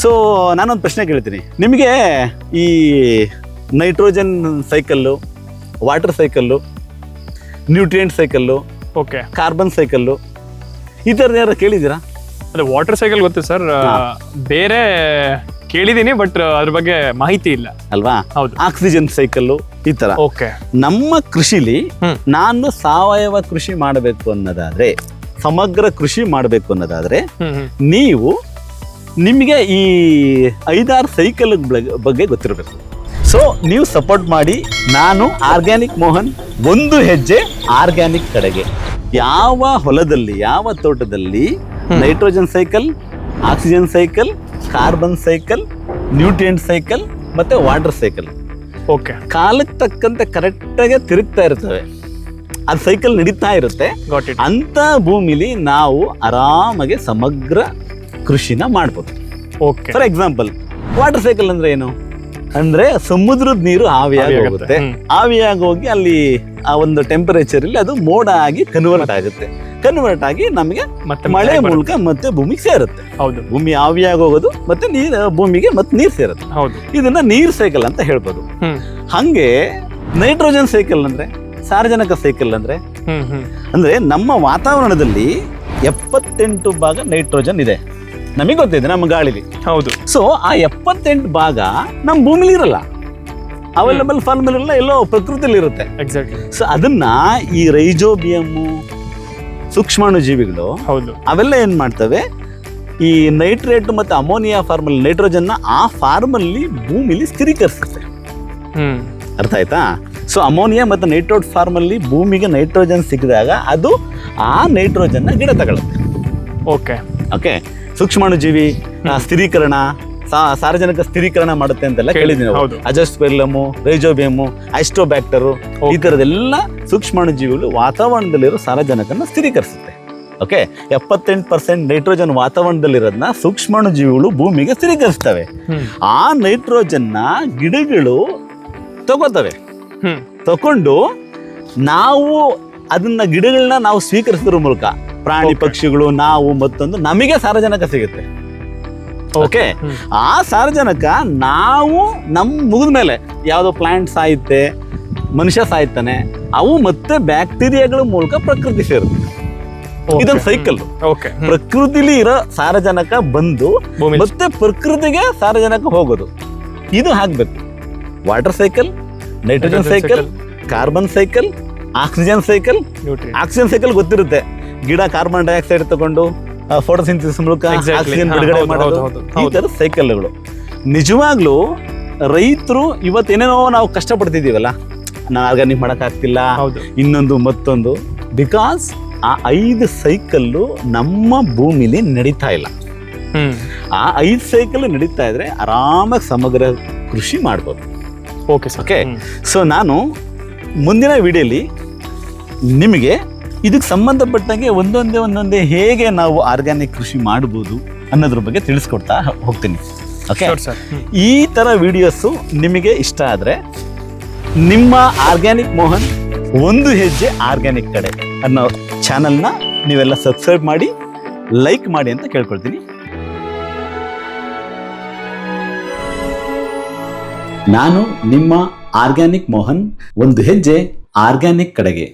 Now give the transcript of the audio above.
So ನಾನೊಂದು ಪ್ರಶ್ನೆ ಕೇಳ್ತೀನಿ ನಿಮಗೆ. ಈ nitrogen cycle, water cycle, nutrient cycle, okay, carbon cycle ಈ ಥರದ್ದು ಯಾರು ಕೇಳಿದ್ದೀರಾ? ಅದೇ ವಾಟರ್ ಸೈಕಲ್ ಗೊತ್ತು ಸರ್, ಬೇರೆ ಕೇಳಿದೀನಿ ಬಟ್ ಅದ್ರ ಬಗ್ಗೆ ಮಾಹಿತಿ ಇಲ್ಲ ಅಲ್ವಾ? ಹೌದು. ಆಕ್ಸಿಜನ್ ಸೈಕಲ್ಲು ಈ ತರ. ಓಕೆ. ನಮ್ಮ ಕೃಷಿಲಿ ನಾನು ಸಾವಯವ ಕೃಷಿ ಮಾಡಬೇಕು ಅನ್ನೋದಾದ್ರೆ, ಸಮಗ್ರ ಕೃಷಿ ಮಾಡಬೇಕು ಅನ್ನೋದಾದ್ರೆ ನೀವು ನಿಮಗೆ ಈ 5-6 ಸೈಕಲ್ ಬಗ್ಗೆ ಗೊತ್ತಿರಬೇಕು. ಸೊ ನೀವು ಸಪೋರ್ಟ್ ಮಾಡಿ. ನಾನು ಆರ್ಗ್ಯಾನಿಕ್ ಮೋಹನ್, ಒಂದು ಹೆಜ್ಜೆ ಆರ್ಗ್ಯಾನಿಕ್ ಕಡೆಗೆ. ಯಾವ ಹೊಲದಲ್ಲಿ, ಯಾವ ತೋಟದಲ್ಲಿ nitrogen cycle, oxygen cycle, carbon cycle, nutrient cycle ಮತ್ತೆ ವಾಟರ್ ಸೈಕಲ್ ಓಕೆ ಕಾಲಕ್ಕೆ ತಕ್ಕಂತೆ ಕರೆಕ್ಟಾಗಿ ತಿರುಗ್ತಾ ಇರ್ತವೆ, ಅದು ಸೈಕಲ್ ನಡೀತಾ ಇರುತ್ತೆ. ಅಂತ ಭೂಮಿಲಿ ನಾವು ಆರಾಮಾಗಿ ಸಮಗ್ರ ಕೃಷಿನ ಮಾಡ್ಬೋದು. Okay. For example water cycle ಅಂದ್ರೆ ಏನು ಅಂದ್ರೆ ಸಮುದ್ರದ ನೀರು ಆವಿಯಾಗಿ ಹೋಗುತ್ತೆ. ಆವಿಯಾಗಿ ಹೋಗಿ ಅಲ್ಲಿ ಆ ಒಂದು ಟೆಂಪರೇಚರ್ ಅಲ್ಲಿ ಅದು ಮೋಡ ಆಗಿ ಕನ್ವರ್ಟ್ ಆಗುತ್ತೆ. ಕನ್ವರ್ಟ್ ಆಗಿ ನಮಗೆ ಮಳೆ ಮೂಲಕ ಮತ್ತೆ ಭೂಮಿಗೆ ಸೇರುತ್ತೆ. ಹೌದು. ಭೂಮಿ ಆವಿಯಾಗಿ ಹೋಗೋದು ಮತ್ತೆ ನೀರು ಭೂಮಿಗೆ ಮತ್ತೆ ನೀರು ಸೇರುತ್ತೆ. ಹೌದು. ಇದನ್ನ ನೀರ್ ಸೈಕಲ್ ಅಂತ ಹೇಳ್ಬೋದು. ಹಂಗೆ ನೈಟ್ರೋಜನ್ ಸೈಕಲ್ ಅಂದ್ರೆ, ಸಾರಜನಕ ಸೈಕಲ್ ಅಂದ್ರೆ ಅಂದ್ರೆ ನಮ್ಮ ವಾತಾವರಣದಲ್ಲಿ 78 ಭಾಗ ನೈಟ್ರೋಜನ್ ಇದೆ, ನಮಗೆ ಗೊತ್ತಿದೆ, ನಮ್ಮ ಗಾಳಿಲಿ. ಹೌದು. ಸೊ ಆ 78 ಭಾಗ ನಮ್ಮ ಭೂಮಿಲಿ ಇರಲ್ಲ, ಅವೈಲಬಲ್ ಫಾರ್ಮಲ್ ಎಲ್ಲ ಎಲ್ಲೋ ಪ್ರಕೃತಿಲಿ ಇರುತ್ತೆ. ಎಕ್ಸಾಕ್ಟ್ಲಿ. ಸೊ ಅದನ್ನ ಈ ರೈಜೋಬಿಯಮ್ ಸೂಕ್ಷ್ಮಾಣು ಜೀವಿಗಳು ಹೌದು ಅವೆಲ್ಲ ಏನ್ ಮಾಡ್ತವೆ, ಈ ನೈಟ್ರೇಟ್ ಮತ್ತೆ ಅಮೋನಿಯಾ ಫಾರ್ಮಲ್ ನೈಟ್ರೋಜನ್ ಆ ಫಾರ್ಮಲ್ಲಿ ಭೂಮಿಲಿ ಸ್ಥಿರೀಕರಿಸುತ್ತೆ. ಅರ್ಥ ಆಯ್ತಾ? ಸೊ ಅಮೋನಿಯಾ ಮತ್ತು ನೈಟ್ರೋಟ್ ಫಾರ್ಮಲ್ಲಿ ಭೂಮಿಗೆ ನೈಟ್ರೋಜನ್ ಸಿಕ್ಕಿದಾಗ ಅದು ಆ ನೈಟ್ರೋಜನ್ನ ಗಿಡ ತಗೊಳುತ್ತೆ. Okay okay. ಸೂಕ್ಷ್ಮಾಣುಜೀವಿ ಸ್ಥಿರೀಕರಣ, ಸಾರಜನಕ ಸ್ಥಿರೀಕರಣ ಮಾಡುತ್ತೆ ಅಂತೆಲ್ಲ ಕೇಳಿದ್ದೀನಿ. ಅಜೋಸ್ಪೆರ್ಲಮು, ರೈಜೋಬಿಯಮು, ಐಸ್ಟೋಬ್ಯಾಕ್ಟರು ಈ ತರದೆಲ್ಲ ಸೂಕ್ಷ್ಮಾಣುಜೀವಿಗಳು ವಾತಾವರಣದಲ್ಲಿರೋ ಸಾರಜನಕನ ಸ್ಥಿರೀಕರಿಸುತ್ತೆ. ಓಕೆ. 78% ನೈಟ್ರೋಜನ್ ವಾತಾವರಣದಲ್ಲಿರೋದನ್ನ ಸೂಕ್ಷ್ಮಾಣುಜೀವಿಗಳು ಭೂಮಿಗೆ ಸ್ಥಿರೀಕರಿಸ್ತವೆ. ಆ ನೈಟ್ರೋಜನ್ನ ಗಿಡಗಳು ತಗೋತವೆ. ತಕೊಂಡು ನಾವು ಅದನ್ನ ಗಿಡಗಳನ್ನ ನಾವು ಸ್ವೀಕರಿಸೋದ್ರ ಮೂಲಕ ಪ್ರಾಣಿ ಪಕ್ಷಿಗಳು ನಾವು ಮತ್ತೊಂದು ನಮಗೆ ಸಾರಜನಕ ಸಿಗುತ್ತೆ. ಓಕೆ. ಆ ಸಾರಜನಕ ನಾವು ಮುಗಿದ ಮೇಲೆ ಯಾವುದೋ ಪ್ಲಾಂಟ್ ಸಾಯುತ್ತೆ, ಮನುಷ್ಯ ಸಾಯ್ತಾನೆ, ಅವು ಮತ್ತೆ ಬ್ಯಾಕ್ಟೀರಿಯಾಗಳ ಮೂಲಕ ಪ್ರಕೃತಿ ಸೇರುತ್ತೆ. ಇದೊಂದು ಸೈಕಲ್. ಪ್ರಕೃತಿಲಿ ಇರೋ ಸಾರಜನಕ ಬಂದು ಮತ್ತೆ ಪ್ರಕೃತಿಗೆ ಸಾರಜನಕ ಹೋಗೋದು, ಇದು ಆಗ್ಬೇಕು. Water cycle, nitrogen cycle, carbon cycle, oxygen cycle. Oxygen cycle ಗೊತ್ತಿರುತ್ತೆ, ಗಿಡ ಕಾರ್ಬನ್ ಡೈಆಕ್ಸೈಡ್ ತಗೊಂಡು ಫೋಟೋಸಿಂಥಸಿಸ್ ಮೂಲಕ ಆಕ್ಸಿಜನ್ ಬಿಡುಗಡೆ ಮಾಡೋದು. ಈ ತರ ಸೈಕಲ್ಗಳು ನಿಜವಾಗ್ಲೂ ರೈತರು ಇವತ್ತೇನೇನೋ ನಾವು ಕಷ್ಟಪಡ್ತಿದ್ದೀವಲ್ಲ, ನಾವು ಆರ್ಗಾನಿಕ್ ಮಾಡೋಕ್ಕಾಗ್ತಿಲ್ಲ, ಇನ್ನೊಂದು ಮತ್ತೊಂದು, ಬಿಕಾಸ್ ಆ 5 ಸೈಕಲ್ಲು ನಮ್ಮ ಭೂಮಿಲಿ ನಡೀತಾ ಇಲ್ಲ. ಆ 5 ಸೈಕಲ್ ನಡೀತಾ ಇದ್ರೆ ಆರಾಮಾಗಿ ಸಮಗ್ರ ಕೃಷಿ ಮಾಡ್ಬೋದು. ಓಕೆ. ಸೊ ನಾನು ಮುಂದಿನ ವಿಡಿಯೋಲಿ ನಿಮಗೆ ಇದಕ್ಕೆ ಸಂಬಂಧಪಟ್ಟಂಗೆ ಒಂದೊಂದೇ ಹೇಗೆ ನಾವು ಆರ್ಗ್ಯಾನಿಕ್ ಕೃಷಿ ಮಾಡ್ಬೋದು ಅನ್ನೋದ್ರ ಬಗ್ಗೆ ತಿಳಿಸ್ಕೊಡ್ತಾ ಹೋಗ್ತೀನಿ. ಓಕೆ. ಈ ಥರ ವಿಡಿಯೋಸು ನಿಮಗೆ ಇಷ್ಟ ಆದರೆ ನಿಮ್ಮ ಆರ್ಗ್ಯಾನಿಕ್ ಮೋಹನ್, ಒಂದು ಹೆಜ್ಜೆ ಆರ್ಗ್ಯಾನಿಕ್ ಕಡೆ ಅನ್ನೋ ಚಾನಲ್ನ ನೀವೆಲ್ಲ ಸಬ್ಸ್ಕ್ರೈಬ್ ಮಾಡಿ, ಲೈಕ್ ಮಾಡಿ ಅಂತ ಕೇಳ್ಕೊಳ್ತೀನಿ. ನಾನು ನಿಮ್ಮ ಆರ್ಗ್ಯಾನಿಕ್ ಮೋಹನ್, ಒಂದು ಹೆಜ್ಜೆ ಆರ್ಗ್ಯಾನಿಕ್ ಕಡೆಗೆ.